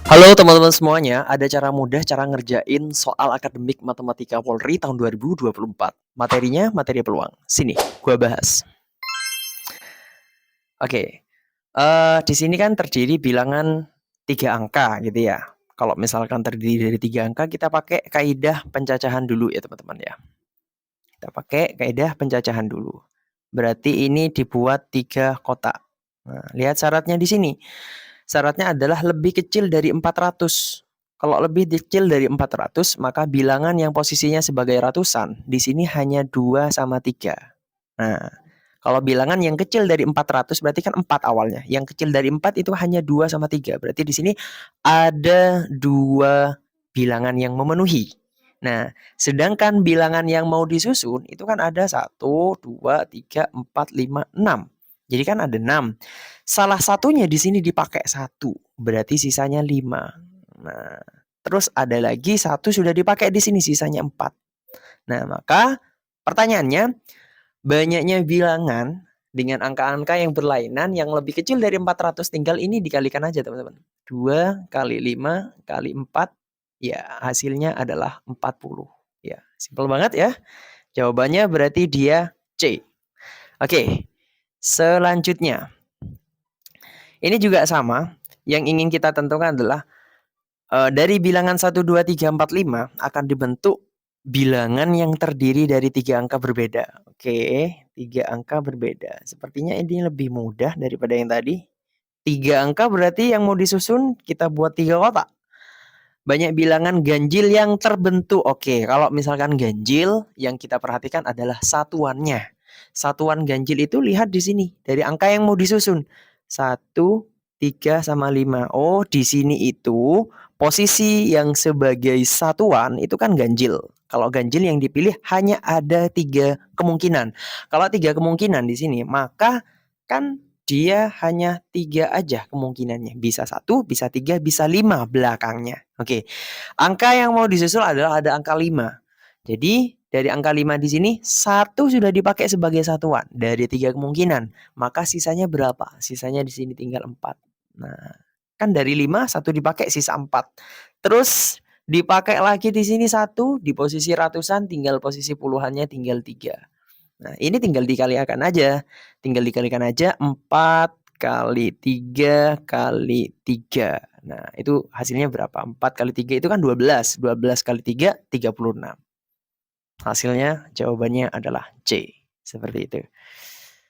Halo teman-teman semuanya, ada cara mudah cara ngerjain soal akademik Matematika Polri tahun 2024. Materinya materi peluang. Sini, gua bahas. Oke, di sini kan terdiri bilangan 3 angka gitu ya. Kalau misalkan terdiri dari 3 angka, kita pakai kaidah pencacahan dulu ya teman-teman ya. Kita pakai kaidah pencacahan dulu. Berarti ini dibuat 3 kotak. Nah, lihat syaratnya di sini. Syaratnya adalah lebih kecil dari 400. Kalau lebih kecil dari 400, maka bilangan yang posisinya sebagai ratusan, di sini hanya 2 sama 3. Nah, kalau bilangan yang kecil dari 400 berarti kan 4 awalnya. Yang kecil dari 4 itu hanya 2 sama 3. Berarti di sini ada 2 bilangan yang memenuhi. Nah, sedangkan bilangan yang mau disusun itu kan ada 1, 2, 3, 4, 5, 6. Jadi kan ada 6. Salah satunya di sini dipakai 1, berarti sisanya 5. Nah, terus ada lagi 1 sudah dipakai di sini, sisanya 4. Nah, maka pertanyaannya, banyaknya bilangan dengan angka-angka yang berlainan yang lebih kecil dari 400, tinggal ini dikalikan aja teman-teman. 2 kali 5 kali 4, ya hasilnya adalah 40. Ya, simpel banget ya. Jawabannya berarti dia C. Oke, selanjutnya. Ini juga sama, yang ingin kita tentukan adalah dari bilangan 1, 2, 3, 4, 5 akan dibentuk bilangan yang terdiri dari 3 angka berbeda. Oke, 3 angka berbeda. Sepertinya ini lebih mudah daripada yang tadi. 3 angka berarti yang mau disusun kita buat 3 kotak. Banyak bilangan ganjil yang terbentuk. Oke, kalau misalkan ganjil yang kita perhatikan adalah satuannya. Satuan ganjil itu lihat di sini dari angka yang mau disusun. 1, 3 sama 5. Oh, di sini itu posisi yang sebagai satuan itu kan ganjil. Kalau ganjil yang dipilih hanya ada 3 kemungkinan. Kalau 3 kemungkinan di sini, maka kan dia hanya 3 aja kemungkinannya. Bisa 1, bisa 3, bisa 5 belakangnya. Oke. Angka yang mau disusul adalah ada angka 5. Jadi dari angka 5 di sini 1 sudah dipakai sebagai satuan dari 3 kemungkinan. Maka sisanya berapa? Sisanya di sini tinggal 4. Nah, kan dari 5 1 dipakai sisa 4. Terus dipakai lagi di sini 1 di posisi ratusan, tinggal posisi puluhannya tinggal 3. Nah, ini tinggal dikalikan aja. Tinggal dikalikan aja 4 kali 3 kali 3. Nah, itu hasilnya berapa? 4 kali 3 itu kan 12. 12 kali 3, 36. Hasilnya jawabannya adalah C. Seperti itu.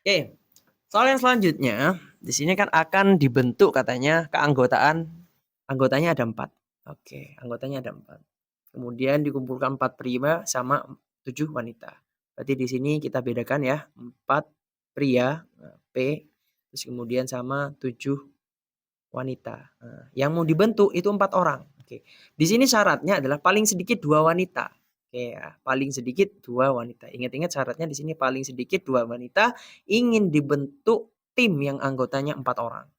Oke, soal yang selanjutnya, di sini kan akan dibentuk katanya keanggotaan. Anggotanya ada 4. Oke, anggotanya ada 4. Kemudian dikumpulkan 4 pria sama 7 wanita. Berarti di sini kita bedakan ya, 4 pria, P, terus kemudian sama 7 wanita. Nah, yang mau dibentuk itu 4 orang. Oke. Di sini syaratnya adalah paling sedikit 2 wanita. Oke ya, paling sedikit 2 wanita. Ingat-ingat syaratnya di sini paling sedikit 2 wanita ingin dibentuk tim yang anggotanya 4 orang.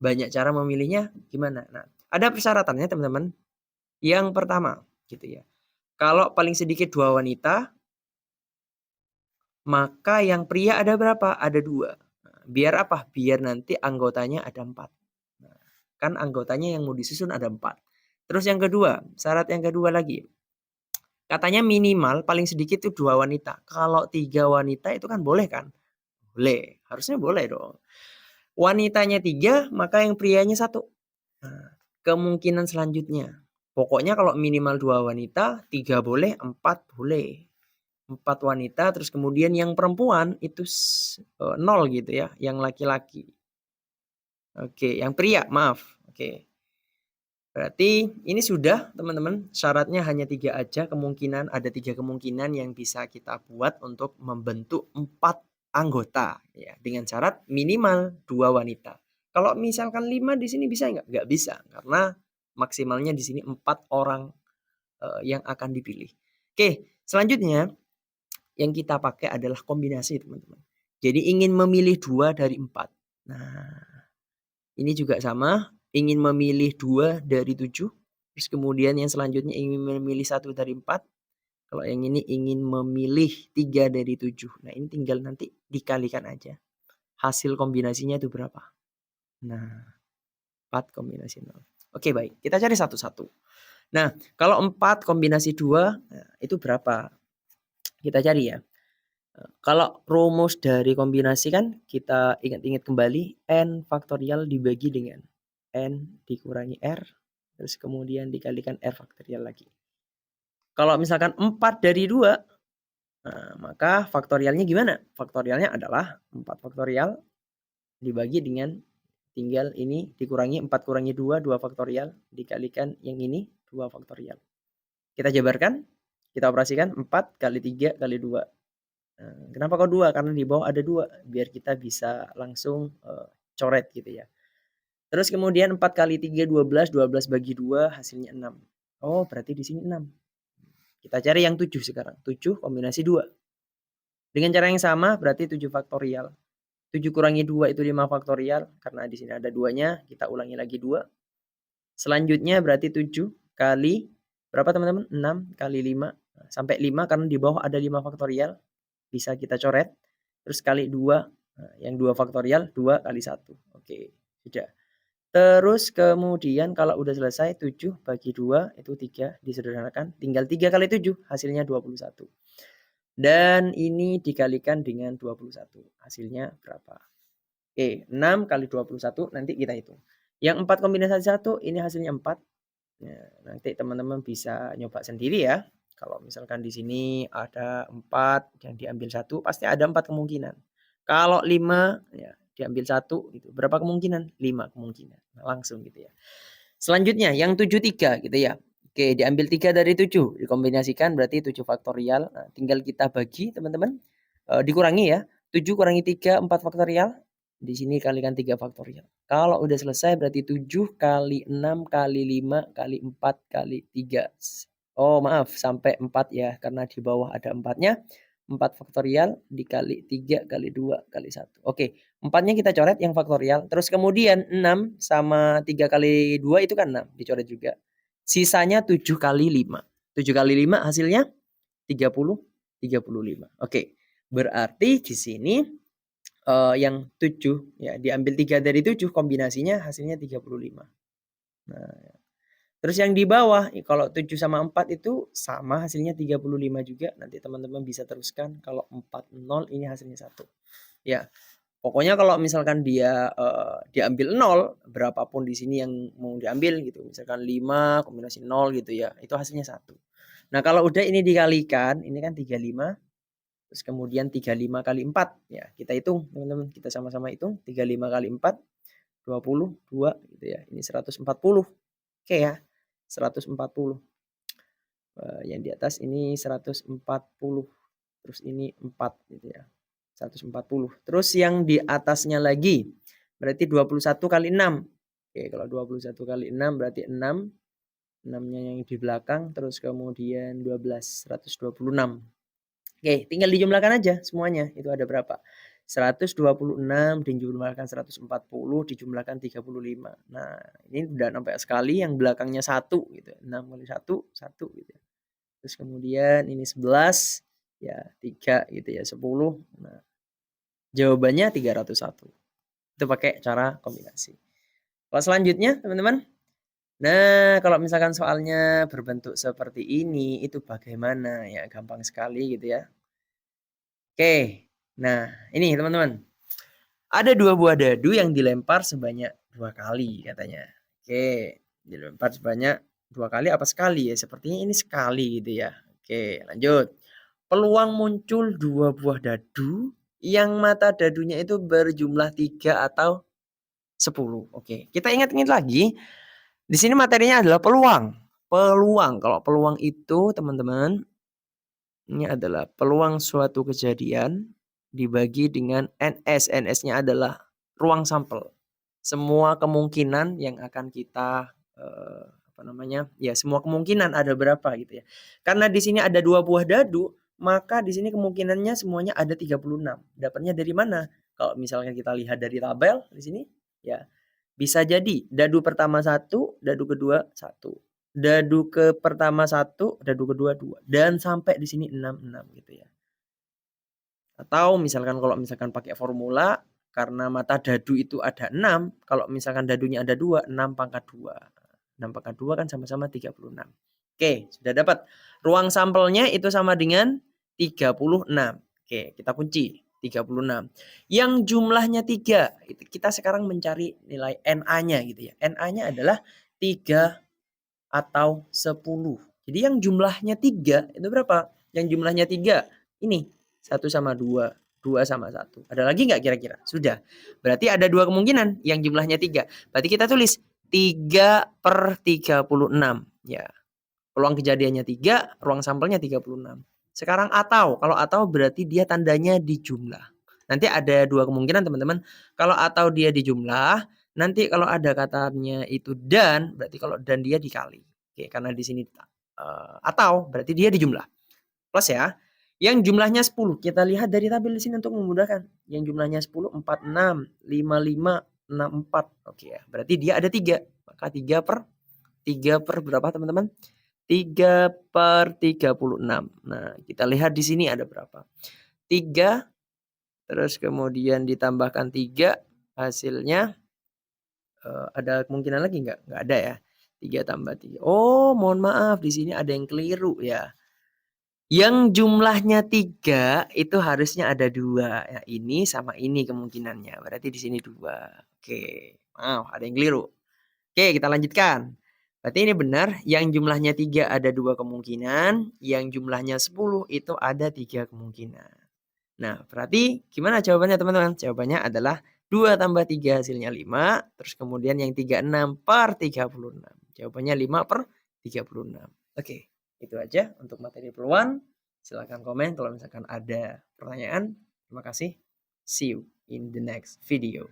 Banyak cara memilihnya gimana? Nah, ada persyaratannya teman-teman. Yang pertama, gitu ya. Kalau paling sedikit 2 wanita, maka yang pria ada berapa? Ada 2. Nah, biar apa? Biar nanti anggotanya ada 4. Nah, kan anggotanya yang mau disusun ada 4. Terus yang kedua, syarat yang kedua lagi. Katanya minimal paling sedikit itu 2 wanita. Kalau 3 wanita itu kan boleh kan? Boleh, harusnya boleh dong. Wanitanya 3, maka yang prianya 1. Nah, kemungkinan selanjutnya. Pokoknya kalau minimal 2 wanita, 3 boleh, 4 boleh. 4 wanita, terus kemudian yang perempuan itu 0 gitu ya, yang laki-laki. Oke, yang pria, maaf. Oke. Berarti ini sudah teman-teman, syaratnya hanya 3 aja kemungkinan, ada 3 kemungkinan yang bisa kita buat untuk membentuk 4 anggota ya, dengan syarat minimal 2 wanita. Kalau misalkan 5 di sini bisa nggak? Nggak bisa, karena maksimalnya di sini 4 orang yang akan dipilih. Oke, selanjutnya yang kita pakai adalah kombinasi teman-teman. Jadi ingin memilih 2 dari 4. Nah, ini juga sama, ingin memilih 2 dari 7, terus kemudian yang selanjutnya ingin memilih 1 dari 4, kalau yang ini ingin memilih 3 dari 7. Nah, ini tinggal nanti dikalikan aja. Hasil kombinasinya itu berapa? Nah, 4 kombinasi 0. Oke, baik. Kita cari satu-satu. Nah, kalau 4 kombinasi 2, itu berapa? Kita cari ya. Kalau rumus dari kombinasi kan kita ingat-ingat kembali n faktorial dibagi dengan n dikurangi r, terus kemudian dikalikan r faktorial lagi. Kalau misalkan 4 dari 2, maka faktorialnya gimana? Faktorialnya adalah 4 faktorial dibagi dengan tinggal ini dikurangi 4 kurangi 2, 2 faktorial dikalikan yang ini 2 faktorial. Kita jabarkan, kita operasikan 4 kali 3 kali 2. Kenapa kok 2? Karena di bawah ada 2, biar kita bisa langsung coret gitu ya. Terus kemudian 4 kali 3 12, 12 bagi 2 hasilnya 6. Oh, berarti di sini 6. Kita cari yang 7 sekarang. 7 kombinasi 2. Dengan cara yang sama berarti 7 faktorial. 7 kurangi 2 itu 5 faktorial, karena di sini ada 2-nya, kita ulangi lagi 2. Selanjutnya berarti 7 kali berapa teman-teman? 6 kali 5 sampai 5 karena di bawah ada 5 faktorial. Bisa kita coret. Terus kali 2, yang 2 faktorial 2 kali 1. Oke, sudah. Terus kemudian kalau udah selesai 7 bagi 2 itu 3, disederhanakan. Tinggal 3 kali 7 hasilnya 21. Dan ini dikalikan dengan 21. Hasilnya berapa? Oke, 6 kali 21 nanti kita hitung. Yang 4 kombinasi 1 ini hasilnya 4. Ya, nanti teman-teman bisa nyoba sendiri ya. Kalau misalkan di sini ada 4 yang diambil 1, pasti ada 4 kemungkinan. Kalau 5 ya diambil 1 gitu. Berapa kemungkinan? 5 kemungkinan. Nah, langsung gitu ya. Selanjutnya yang 73 gitu ya. Oke, diambil 3 dari 7, dikombinasikan berarti 7 faktorial. Nah, tinggal kita bagi teman-teman. Dikurangi ya. 7 kurangi 3 4 faktorial. Di sini kalikan 3 faktorial. Kalau udah selesai berarti 7 kali 6 kali 5 kali 4 kali 3. Oh, maaf, sampai 4 ya karena di bawah ada 4-nya. 4 faktorial dikali 3 kali 2 kali 1. Oke, 4-nya kita coret yang faktorial. Terus kemudian 6 sama 3 kali 2 itu kan 6, dicoret juga. Sisanya 7 kali 5. 7 kali 5 hasilnya 30, 35. Oke, berarti di sini yang 7 ya diambil 3 dari 7 kombinasinya hasilnya 35. Nah, terus yang di bawah kalau 7 sama 4 itu sama hasilnya 35 juga. Nanti teman-teman bisa teruskan kalau 40 ini hasilnya 1. Ya. Pokoknya kalau misalkan dia diambil 0, berapapun di sini yang mau diambil gitu. Misalkan 5 kombinasi 0 gitu ya. Itu hasilnya 1. Nah, kalau udah ini dikalikan, ini kan 35. Terus kemudian 35 kali 4 ya. Kita hitung, teman-teman. Kita sama-sama hitung 35 kali 4 22 gitu ya. Ini 140. Oke ya. 140. Yang di atas ini 140. Terus ini 4 gitu ya. 140. Terus yang di atasnya lagi berarti 21 kali 6. Oke, kalau 21 kali 6 berarti 6. 6-nya yang di belakang terus kemudian 12, 126. Oke, tinggal dijumlahkan aja semuanya. Itu ada berapa? 126 dijumlahkan 140 dijumlahkan 35. Nah, ini udah nampak sekali yang belakangnya 1 gitu. 6 kali 1, 1 gitu. Terus kemudian ini 11 ya 3 gitu ya 10. Nah, jawabannya 301. Itu pakai cara kombinasi. Kalau selanjutnya teman-teman. Nah, kalau misalkan soalnya berbentuk seperti ini itu bagaimana ya? Gampang sekali gitu ya. Oke. Nah, ini teman-teman. Ada 2 buah dadu yang dilempar sebanyak 2 kali katanya. Oke, dilempar sebanyak 2 kali apa sekali ya? Sepertinya ini sekali gitu ya. Oke, lanjut. Peluang muncul 2 buah dadu yang mata dadunya itu berjumlah 3 atau 10. Oke, kita ingat-ingat lagi. Di sini materinya adalah peluang. Peluang. Kalau peluang itu teman-teman, ini adalah peluang suatu kejadian dibagi dengan NS. NS-nya adalah ruang sampel. Semua kemungkinan yang akan kita ya semua kemungkinan ada berapa gitu ya. Karena di sini ada 2 buah dadu, maka di sini kemungkinannya semuanya ada 36. Dapatnya dari mana? Kalau misalnya kita lihat dari tabel di sini ya bisa jadi dadu pertama 1, dadu kedua 1. Dadu ke pertama 1, dadu kedua 2 dan sampai di sini 6 gitu ya. Atau misalkan kalau misalkan pakai formula karena mata dadu itu ada 6, kalau misalkan dadunya ada 2, 6 pangkat 2. 6 pangkat 2 kan sama-sama 36. Oke, sudah dapat. Ruang sampelnya itu sama dengan 36. Oke, kita kunci 36. Yang jumlahnya 3, kita sekarang mencari nilai NA-nya gitu ya. NA-nya adalah 3 atau 10. Jadi yang jumlahnya 3 itu berapa? Yang jumlahnya 3 ini 1 sama 2, 2 sama 1. Ada lagi nggak kira-kira? Sudah. Berarti ada 2 kemungkinan yang jumlahnya 3. Berarti kita tulis 3/36. Ya. Peluang kejadiannya 3, ruang sampelnya 36. Sekarang kalau atau berarti dia tandanya di jumlah. Nanti ada 2 kemungkinan teman-teman. Kalau atau dia di jumlah, nanti kalau ada katanya itu dan, berarti kalau dan dia dikali. Oke, karena di sini atau berarti dia di jumlah. Plus ya. Yang jumlahnya 10, kita lihat dari tabel di sini untuk memudahkan. Yang jumlahnya 10, 46, 55, 64. Oke ya, berarti dia ada 3. Maka 3 per berapa teman-teman? 3/36. Nah, kita lihat di sini ada berapa? 3, terus kemudian ditambahkan 3, hasilnya ada kemungkinan lagi nggak? Nggak ada ya. 3 tambah 3. Oh, mohon maaf, di sini ada yang keliru ya. Yang jumlahnya 3 itu harusnya ada 2. Ya, ini sama ini kemungkinannya. Berarti di sini 2. Oke. Wow, ada yang keliru. Oke, kita lanjutkan. Berarti ini benar, yang jumlahnya 3 ada 2 kemungkinan, yang jumlahnya 10 itu ada 3 kemungkinan. Nah, berarti gimana jawabannya teman-teman? Jawabannya adalah 2 tambah 3 hasilnya 5, terus kemudian yang 36/36. Jawabannya 5/36. Oke, itu aja untuk materi peluang. Silahkan komen kalau misalkan ada pertanyaan. Terima kasih. See you in the next video.